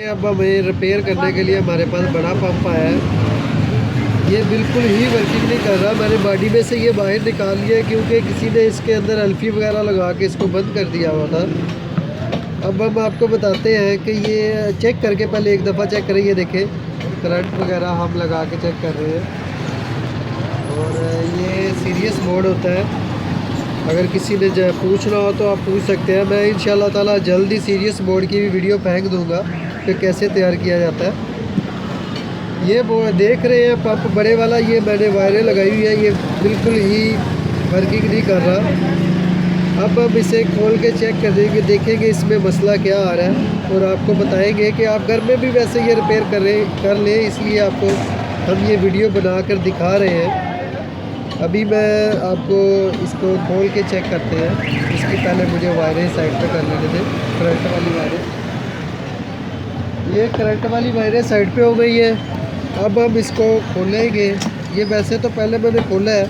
अब हमें रिपेयर करने के लिए हमारे पास बड़ा पंप आया है। ये बिल्कुल ही वर्किंग नहीं कर रहा। मैंने बॉडी में से ये बाहर निकाल लिया क्योंकि किसी ने इसके अंदर अल्फी वगैरह लगा के इसको बंद कर दिया हुआ था। अब हम आपको बताते हैं कि ये चेक करके पहले एक दफ़ा चेक करें। ये देखें करंट वगैरह हम लगा के चेक कर रहे हैं। और ये सीरियस मोड होता है। अगर किसी ने पूछना हो तो आप पूछ सकते हैं। मैं इंशाल्लाह ताला जल्दी सीरियस मोड की भी वीडियो फेंक दूंगा कि कैसे तैयार किया जाता है। ये वो देख रहे हैं पंप बड़े वाला, ये मैंने वायरें लगाई हुई है। ये बिल्कुल ही वर्किंग नहीं कर रहा। अब हम इसे खोल के चेक कर देंगे, देखेंगे इसमें मसला क्या आ रहा है और आपको बताएंगे कि आप घर में भी वैसे ये रिपेयर कर लें। इसलिए आपको हम ये वीडियो बना कर दिखा रहे हैं। अभी मैं आपको इसको खोल के चेक करते हैं। इसके पहले मुझे वायरें साइड पे कर लेने दें। करंट वाली वायरें, ये करंट वाली वायरें साइड पे हो गई है। अब हम इसको खोलेंगे। ये वैसे तो पहले मैंने खोला है,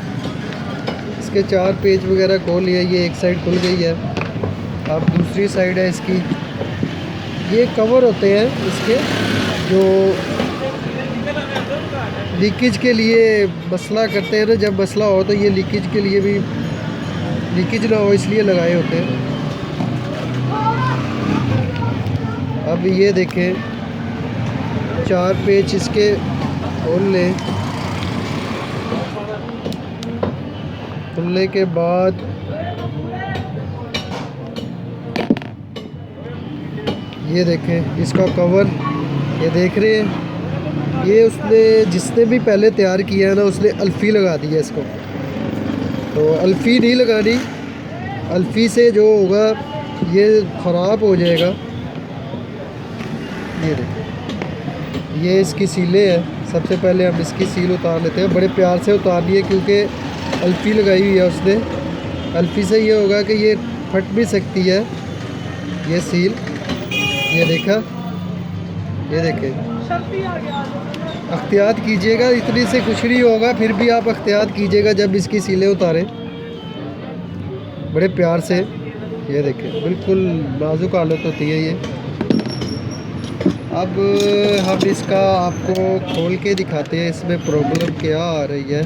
इसके 4 पेच वगैरह खोल लिए। ये एक साइड खुल गई है। अब दूसरी साइड है इसकी। ये कवर होते हैं इसके, जो लीकेज के लिए मसला करते हैं ना। जब मसला हो तो ये लीकेज के लिए भी, लीकेज ना हो इसलिए लगाए होते हैं। अब ये देखें 4 पेच इसके खोल लें। खुलने के बाद ये देखें इसका कवर, ये देख रहे हैं। ये उसने जिसने भी पहले तैयार किया है ना, उसने अल्फ़ी लगा दी है इसको। तो अल्फ़ी नहीं लगानी, अल्फ़ी से जो होगा ये ख़राब हो जाएगा। ये देखिए, ये इसकी सीलें हैं। सबसे पहले हम इसकी सील उतार लेते हैं। बड़े प्यार से उतारनी है क्योंकि अल्फ़ी लगाई हुई है उसने। अल्फ़ी से ये होगा कि ये फट भी सकती है ये सील। ये देखा, ये देखें। एहतियात कीजिएगा, इतनी से कुछ नहीं होगा, फिर भी आप एहतियात कीजिएगा जब इसकी सीलें उतारें बड़े प्यार से। ये देखें बिल्कुल नाजुक हालत होती है ये। अब हम इसका आपको खोल के दिखाते हैं इसमें प्रॉब्लम क्या आ रही है।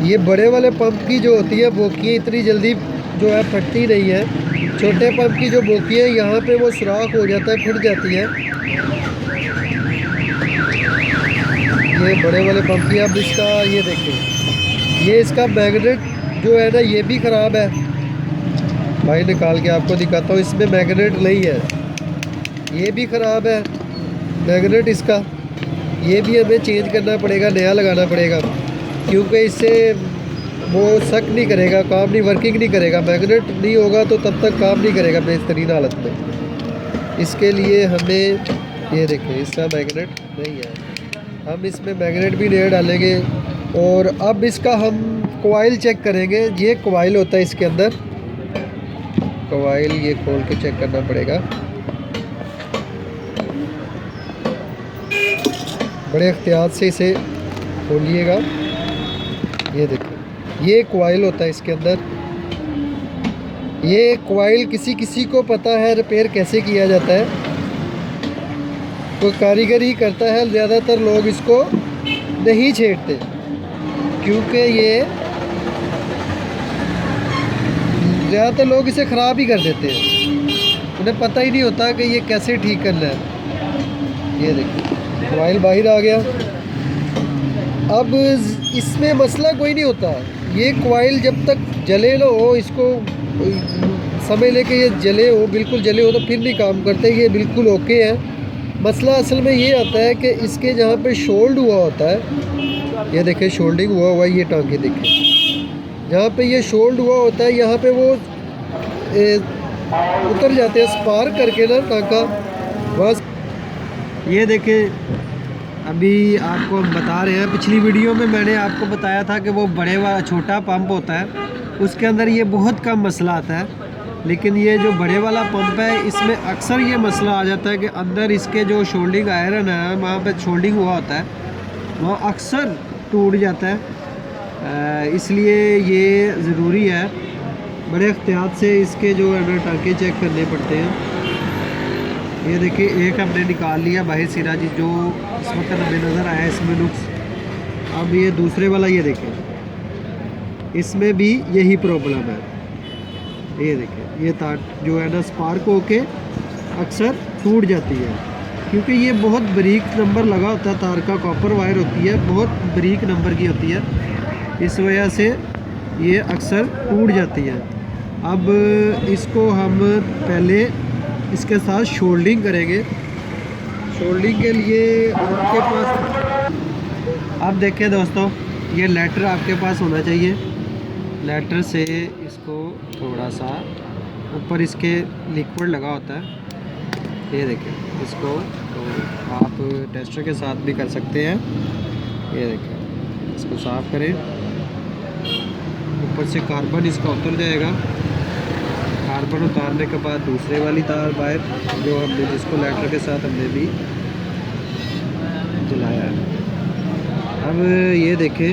ये बड़े वाले पंप की जो होती है बोकियाँ इतनी जल्दी जो है फटती नहीं है। छोटे पंप की जो बोकी है यहाँ पे वो सुराख हो जाता है, फट जाती है। ये बड़े वाले पंप की। अब इसका ये देखें, ये इसका मैग्नेट जो है ना, ये भी ख़राब है। भाई निकाल के आपको दिखाता हूँ। इसमें मैग्नेट नहीं है, ये भी ख़राब है मैग्नेट इसका। ये भी हमें चेंज करना पड़ेगा, नया लगाना पड़ेगा, क्योंकि इससे वो सक नहीं करेगा, काम नहीं, वर्किंग नहीं करेगा। मैग्नेट नहीं होगा तो तब तक काम नहीं करेगा बेहतरीन हालत में। इसके लिए हमें ये देखें, इसका मैग्नेट नहीं है। हम इसमें मैग्नेट भी नहीं डालेंगे। और अब इसका हम कॉइल चेक करेंगे। ये कॉइल होता है इसके अंदर, कॉइल ये खोल के चेक करना पड़ेगा। बड़े एहतियात से इसे खोलिएगा। ये देखिए, ये कॉइल होता है इसके अंदर। ये कॉइल किसी किसी को पता है रिपेयर कैसे किया जाता है, तो कारीगर ही करता है। ज़्यादातर लोग इसको नहीं छेड़ते क्योंकि ये ज़्यादातर लोग इसे ख़राब ही कर देते हैं। उन्हें पता ही नहीं होता कि ये कैसे ठीक करना है। ये देखिए कॉइल बाहर आ गया। अब इसमें मसला कोई नहीं होता। ये कॉइल जब तक जले ना हो, इसको समय लेके ये जले हो, बिल्कुल जले हो, तो फिर नहीं काम करते। ये बिल्कुल ओके है। मसला असल में ये आता है कि इसके जहाँ पे शोल्ड हुआ होता है, ये देखें शोल्डिंग हुआ है। ये टांके देखें, जहाँ पे ये शोल्ड हुआ होता है यहाँ पे वो उतर जाते हैं स्पार्क करके ना टांका बस। ये देखें, अभी आपको हम बता रहे हैं। पिछली वीडियो में मैंने आपको बताया था कि वो बड़े वाला छोटा पंप होता है, उसके अंदर ये बहुत कम मसला आता है। लेकिन ये जो बड़े वाला पंप है, इसमें अक्सर ये मसला आ जाता है कि अंदर इसके जो शोल्डिंग आयरन है, वहाँ पे शोल्डिंग हुआ होता है, वहाँ अक्सर टूट जाता है। इसलिए ये ज़रूरी है बड़े एहतियात से इसके जो है ना टाँके चेक करने पड़ते हैं। ये देखिए एक हमने निकाल लिया बाहर सिरा जी, जो इस वक्त हमें नज़र आया इसमें नुक्स। अब ये दूसरे वाला ये देखें, इसमें भी यही प्रॉब्लम है। ये देखें ये तार जो है ना स्पार्क होके अक्सर टूट जाती है, क्योंकि ये बहुत बारीक नंबर लगा होता है तार का, कॉपर वायर होती है, बहुत बारीक नंबर की होती है, इस वजह से ये अक्सर टूट जाती है। अब इसको हम पहले इसके साथ शोल्डिंग करेंगे। शोल्डिंग के लिए आपके पास, अब देखिए दोस्तों, ये लेटर आपके पास होना चाहिए। लेटर से इसको थोड़ा सा ऊपर इसके लिक्विड लगा होता है, ये देखिए इसको तो आप टेस्टर के साथ भी कर सकते हैं। ये देखिए इसको साफ़ करें, ऊपर से कार्बन इसका उतर जाएगा। कार्बन उतारने के बाद दूसरे वाली तार बाहर जो हमने जिसको लेटर के साथ हमने भी जलाया है। अब ये देखें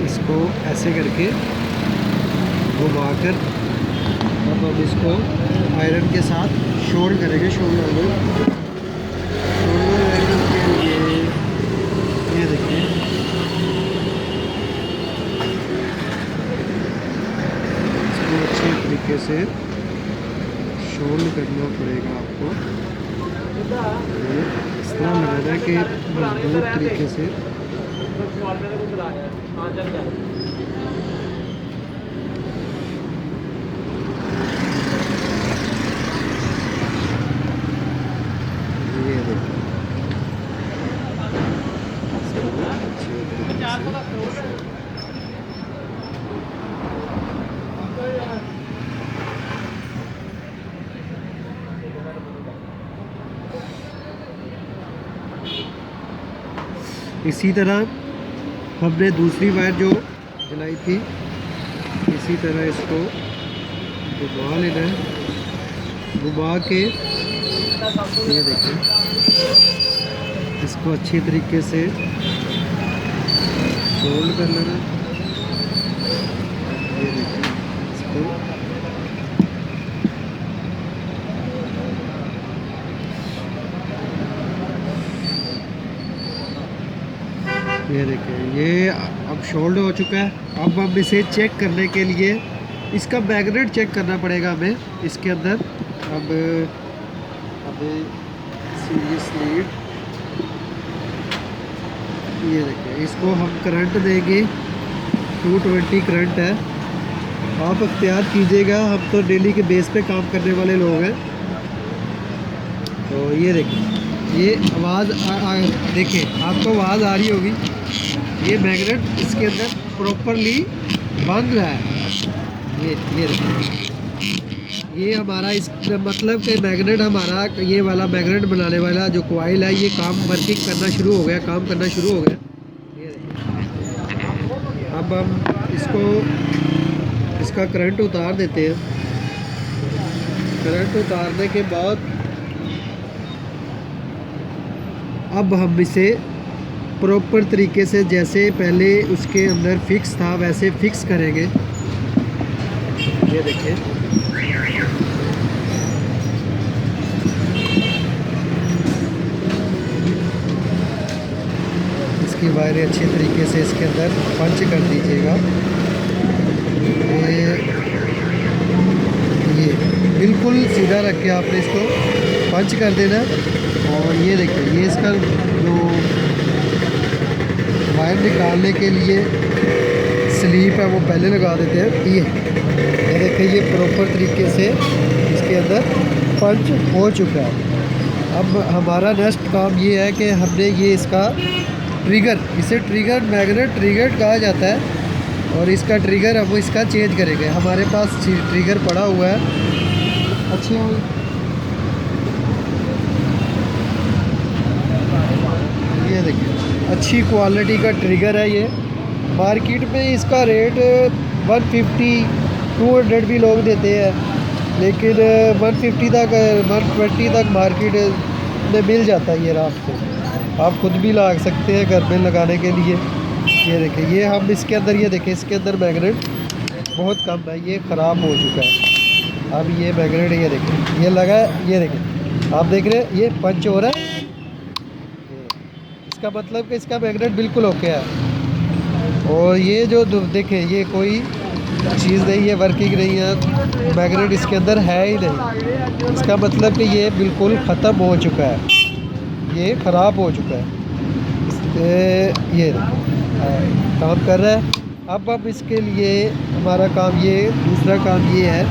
इसको ऐसे करके घुमाकर अब हम इसको आयरन के साथ शोल्ड करेंगे। शोल्डर के लिए ये देखिए इसको अच्छे तरीके से शोल्ड करना पड़ेगा आपको। इस तरह लगाना है कि मजबूत तरीके से इसी तरह हमने दूसरी वायर जो जलाई थी, इसी तरह इसको घुमा लेना है। घुमा के ये देखें इसको अच्छी तरीके से फोल्ड कर लेना। ये देखें इसको ये देखें ये अब शोल्ड हो चुका है। अब हम इसे चेक करने के लिए इसका मैग्नेट चेक करना पड़ेगा हमें इसके अंदर। अब हमें सीरियसली ये देखें इसको हम करंट देंगे, 220 करंट है। आप अख्तियार कीजिएगा, हम तो डेली के बेस पे काम करने वाले लोग हैं। तो ये देखें ये आवाज़ देखें आपको आवाज़ आ रही होगी। ये मैग्नेट इसके अंदर प्रॉपरली बंद है। ये ये हमारा इस मतलब कि मैग्नेट हमारा ये वाला मैग्नेट बनाने वाला जो कॉइल है ये काम वर्किंग करना शुरू हो गया, काम करना शुरू हो गया। ये अब हम इसका करंट उतार देते हैं। करंट उतारने के बाद अब हम इसे प्रॉपर तरीके से जैसे पहले उसके अंदर फिक्स था वैसे फिक्स करेंगे। ये देखिए इसकी वायरें अच्छे तरीके से इसके अंदर पंच कर दीजिएगा। ये बिल्कुल सीधा रख के आपने इसको पंच कर देना। और ये देखिए ये इसका जो वायर निकालने के लिए स्लीप है वो पहले लगा देते हैं। ये देखिए ये प्रॉपर तरीके से इसके अंदर पंच हो चुका है। अब हमारा नेक्स्ट काम ये है कि हमने ये इसका ट्रिगर, इसे ट्रिगर मैग्नेट ट्रिगर कहा जाता है, और इसका ट्रिगर हम इसका चेंज करेंगे। हमारे पास ट्रिगर पड़ा हुआ है अच्छे ये देखिए अच्छी क्वालिटी का ट्रिगर है। ये मार्केट में इसका रेट 150-200 भी लोग देते हैं, लेकिन 150 तक 120 तक मार्केट में मिल जाता है। ये रात को आप खुद भी ला सकते हैं घर में लगाने के लिए। ये देखिए ये हम इसके अंदर ये देखें इसके अंदर मैग्नेट बहुत कम है, ये ख़राब हो चुका है। अब ये मैग्नेट ये देखें, ये लगा है, ये देखें आप देख रहे हैं ये पंच हो रहा है, इसका मतलब कि इसका मैग्नेट बिल्कुल ओके है। और ये जो देखें ये कोई चीज़ नहीं है, वर्किंग नहीं है, मैग्नेट इसके अंदर है ही नहीं, इसका मतलब कि ये बिल्कुल ख़त्म हो चुका है, ये ख़राब हो चुका है। ये काम कर रहा है। अब इसके लिए हमारा काम ये, दूसरा काम ये है,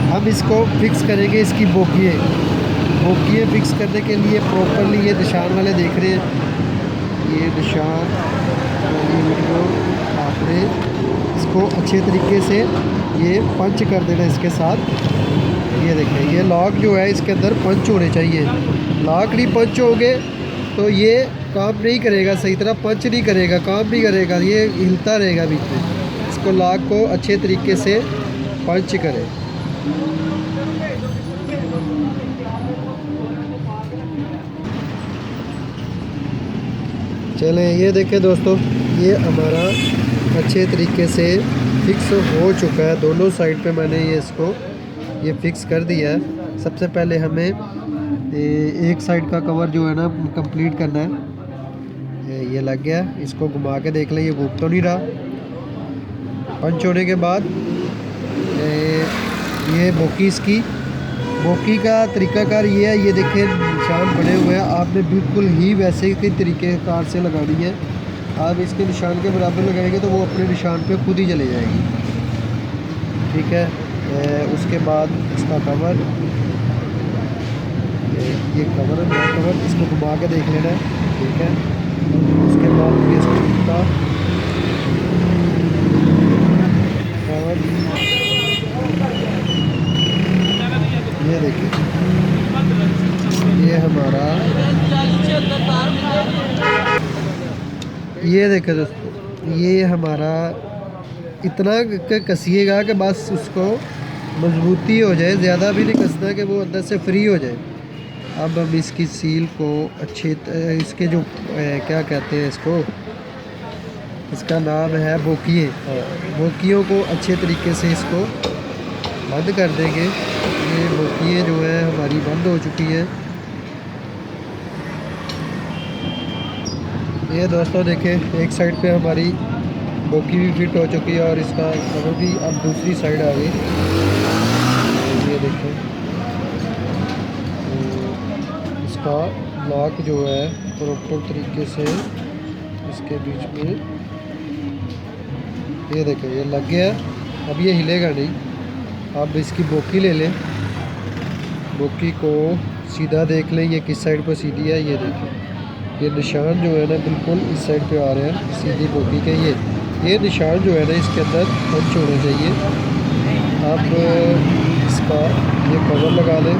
हम इसको फिक्स करेंगे, इसकी बोकियाँ फिक्स करने के लिए प्रॉपरली ये निशान वाले देख रहे हैं, ये निशान वाली वीडियो आपने इसको अच्छे तरीके से ये पंच कर देना इसके साथ। ये देखें ये लॉक जो है इसके अंदर पंच होने चाहिए, लॉक नहीं पंच होंगे तो ये काम नहीं करेगा, सही तरह पंच नहीं करेगा, काम नहीं करेगा, ये हिलता रहेगा बीच में। इसको लॉक को अच्छे तरीके से पंच करें। चलें ये देखें दोस्तों, ये हमारा अच्छे तरीके से फिक्स हो चुका है, दोनों साइड पे मैंने ये इसको ये फिक्स कर दिया है। सबसे पहले हमें एक साइड का कवर जो है ना कंप्लीट करना है। ये लग गया, इसको घुमा के देख लें, ये घूम तो नहीं रहा। पंच होने के बाद ये बोकी का तरीकाकार ये है, ये देखें निशान बने हुए हैं, आपने बिल्कुल ही वैसे ही तरीके कार से लगानी है। आप इसके निशान के बराबर लगाएंगे तो वो अपने निशान पे खुद ही चले जाएगी, ठीक है। उसके बाद इसका कवर, ये कवर है, कवर इसको घुमा के देख लेना है, ठीक है। उसके बाद ये स्टील का कवर, ये देखिए ये हमारा, ये देखें दोस्तों, ये हमारा इतना कसिएगा कि बस उसको मजबूती हो जाए, ज़्यादा भी नहीं कसना कि वो अंदर से फ्री हो जाए। अब हम इसकी सील को अच्छे इसके जो क्या कहते हैं इसको, इसका नाम है बोकियों को अच्छे तरीके से इसको बंद कर देंगे। ये बोकियाँ जो है हमारी बंद हो चुकी हैं। ये दोस्तों देखें एक साइड पे हमारी बोकी भी फिट हो चुकी है और इसका कवर भी अब दूसरी साइड आ गई। ये देखें इसका लॉक जो है प्रॉपर तरीके से इसके बीच में, ये देखें ये लग गया, अब ये हिलेगा नहीं। अब इसकी बोकी ले लें, बोकी को सीधा देख लें ये किस साइड पर सीधी है। ये देखें ये निशान जो है ना बिल्कुल इस साइड पे आ रहे हैं सीधी बोकी के, ये निशान जो है ना इसके अंदर पंच होने चाहिए। अब इसका ये कवर लगा लें,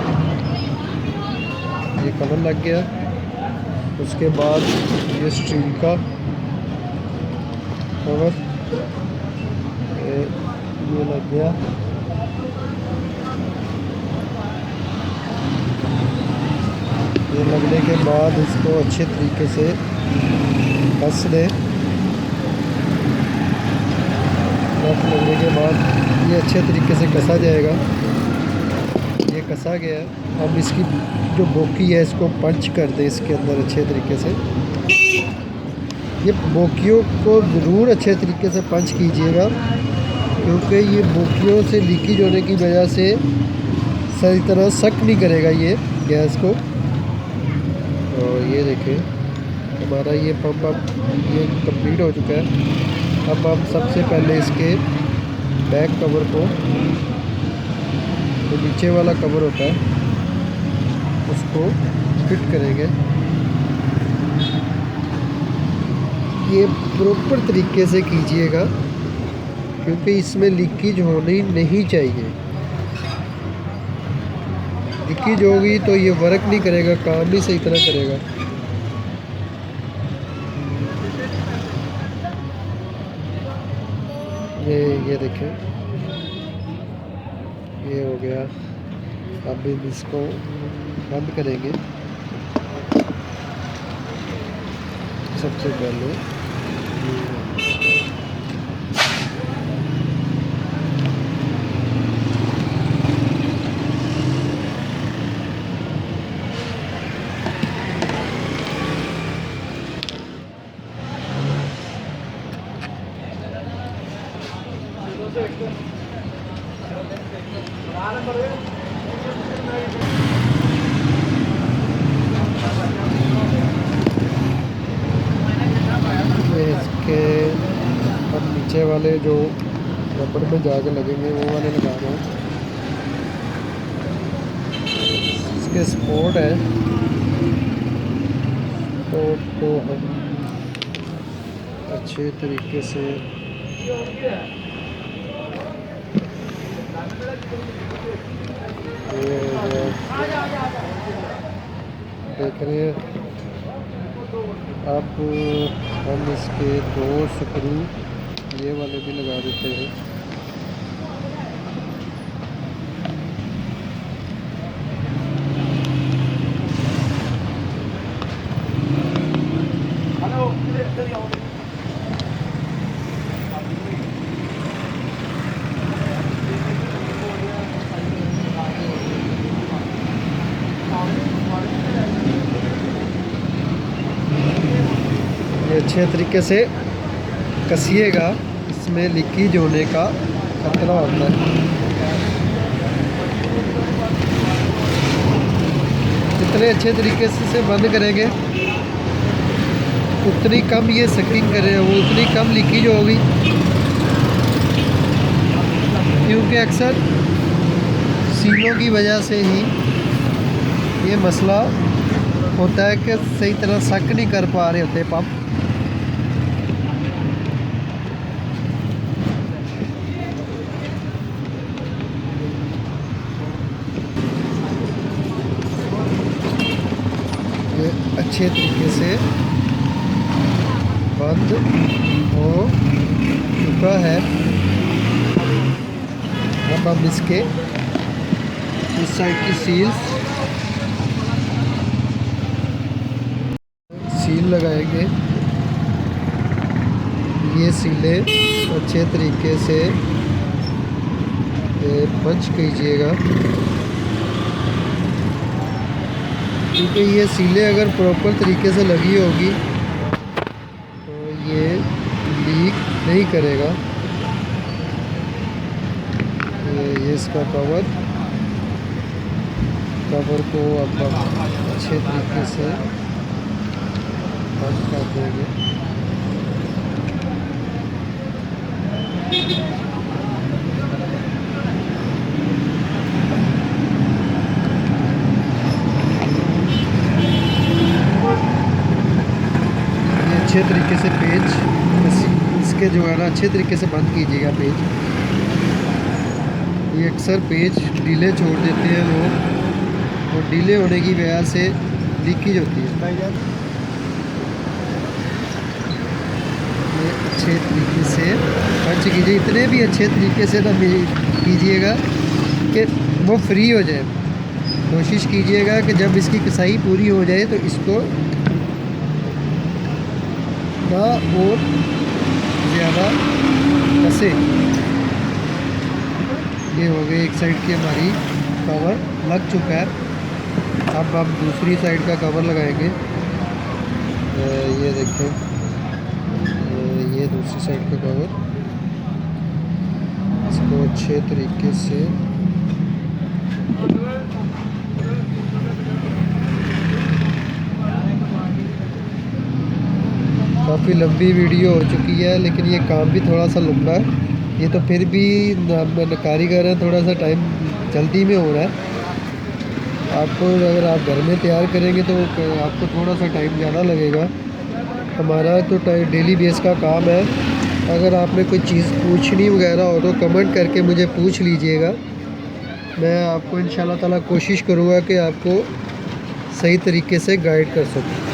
ये कवर लग गया। उसके बाद ये स्टील का कवर ये लग गया। ये लगने के बाद इसको अच्छे तरीके से कस दें। कस लगने के बाद ये अच्छे तरीके से कसा जाएगा, ये कसा गया। अब इसकी जो बोकी है इसको पंच कर दें इसके अंदर अच्छे तरीके से। ये बोकियों को ज़रूर अच्छे तरीके से पंच कीजिएगा क्योंकि ये बोकियों से लीकेज होने की वजह से सही तरह सक नहीं करेगा ये गैस को। और ये देखें हमारा ये पंप अब ये कंप्लीट हो चुका है। अब हम सबसे पहले इसके बैक कवर को, जो नीचे वाला कवर होता है उसको फिट करेंगे। ये प्रॉपर तरीके से कीजिएगा क्योंकि इसमें लीकेज होनी नहीं चाहिए। लीकेज होगी तो ये वर्क नहीं करेगा, काम भी सही तरह करेगा। ये देखें ये हो गया। अब इसको बंद करेंगे। सबसे पहले वाले जो रबड़ में जाके लगेंगे वो वाले लगा रहे हैं। इसके स्पोर्ट है, स्पोर्ट को हम अच्छे तरीके से देख रहे हैं। अब हम इसके 2 स्क्रू ये वाले भी लगा देते हैं। ये अच्छे तरीके से कसिएगा, इसमें लीकेज होने का खतरा होता है। जितने अच्छे तरीके से बंद करेंगे उतनी कम ये सकिंग करेगा, वो उतनी कम लीकेज होगी। क्योंकि अक्सर सीलों की वजह से ही ये मसला होता है कि सही तरह सक नहीं कर पा रहे होते पंप। ये अच्छे तरीके से बंद हो चुका है। अब हम इसके इस साइड की सील लगाएंगे। ये सीलें अच्छे तरीके से पंच कीजिएगा, क्योंकि ये सीलें अगर प्रॉपर तरीके से लगी होगी तो ये लीक नहीं करेगा। ये इसका कवर को अब अच्छे तरीके से बंद कर देंगे। ये अच्छे तरीके से पेज इसके जो है ना अच्छे तरीके से बंद कीजिएगा पेज। ये अक्सर पेज ढीले छोड़ देते हैं लोग, और ढीले होने की वजह से लीकेज होती है। ये अच्छे तरीके से पंच कीजिए, इतने भी अच्छे तरीके से ना कीजिएगा कि वो फ्री हो जाए। कोशिश कीजिएगा कि जब इसकी कसाई पूरी हो जाए तो इसको ना और ज़्यादा कसे। ये हो गई एक साइड की हमारी कवर लग चुका है। अब हम दूसरी साइड का कवर लगाएंगे। ये देखें, ये दूसरी साइड का कवर, इसको अच्छे तरीके से काफ़ी लंबी वीडियो हो चुकी है, लेकिन ये काम भी थोड़ा सा लंबा है। ये तो फिर भी कारीगर है, थोड़ा सा टाइम जल्दी में हो रहा है। आपको अगर आप घर में तैयार करेंगे तो आपको थोड़ा सा टाइम ज़्यादा लगेगा। हमारा तो डेली बेस का काम है। अगर आपने कोई चीज़ पूछनी वगैरह हो तो कमेंट करके मुझे पूछ लीजिएगा। मैं आपको इंशाल्लाह ताला कोशिश करूँगा कि आपको सही तरीके से गाइड कर सकूँ।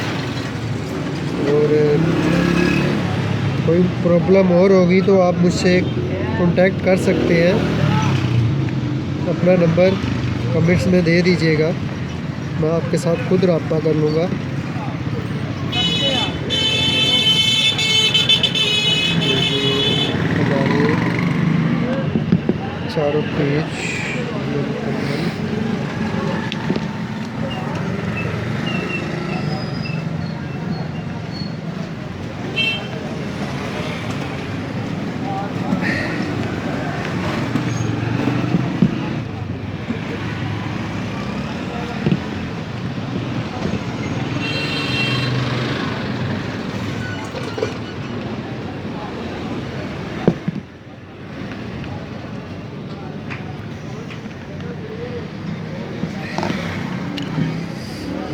और कोई प्रॉब्लम और होगी तो आप मुझसे कांटेक्ट कर सकते हैं। अपना नंबर कमेंट्स में दे दीजिएगा, मैं आपके साथ खुद रब्ता कर लूँगा। हमारे चारों पेज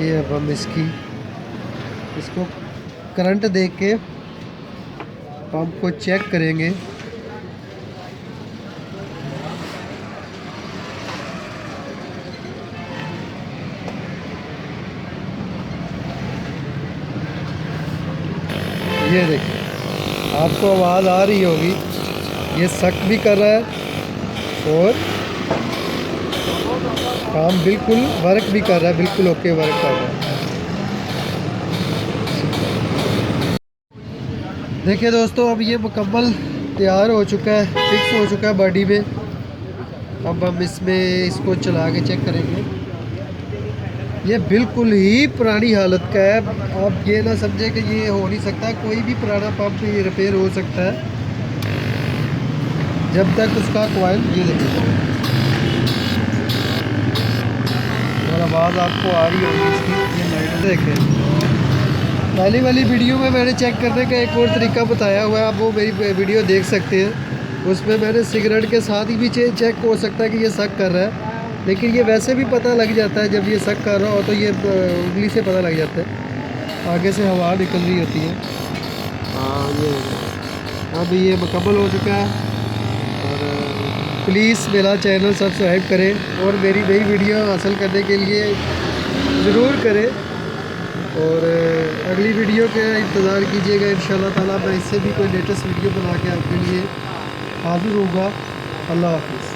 ये अब हम इसको करंट देख के पंप को चेक करेंगे। ये देखिए, आपको आवाज़ आ रही होगी, ये सक भी कर रहा है और काम बिल्कुल वर्क भी कर रहा है, बिल्कुल ओके वर्क कर रहा है। देखिए दोस्तों, अब ये मुकम्मल तैयार हो चुका है, फिक्स हो चुका है बॉडी में। अब हम इसमें इसको चला के चेक करेंगे। ये बिल्कुल ही पुरानी हालत का है। आप ये ना समझे कि ये हो नहीं सकता, कोई भी पुराना पंप ये रिपेयर हो सकता है जब तक उसका कॉइल, ये देखिए और आवाज़ आपको आ रही होगी इसकी। ये लाइट देखें, पहली वाली वीडियो में मैंने चेक करने का एक और तरीका बताया हुआ है, आप वो मेरी वीडियो देख सकते हैं। उसमें मैंने सिगरेट के साथ ही भी चेक हो सकता है कि ये सक कर रहा है, लेकिन ये वैसे भी पता लग जाता है। जब ये सक कर रहा हो तो ये उंगली से पता लग जाता है, आगे से हवा निकल रही होती है। हाँ, ये अब ये मुकम्मल हो चुका है। और प्लीज़ मेरा चैनल सब्सक्राइब करें और मेरी नई वीडियो हासिल करने के लिए ज़रूर करें। और अगली वीडियो का इंतज़ार कीजिएगा। इंशाल्लाह ताला मैं इससे भी कोई लेटेस्ट वीडियो बना के आपके लिए हाज़िर होगा। अल्लाह हाफ़िज़।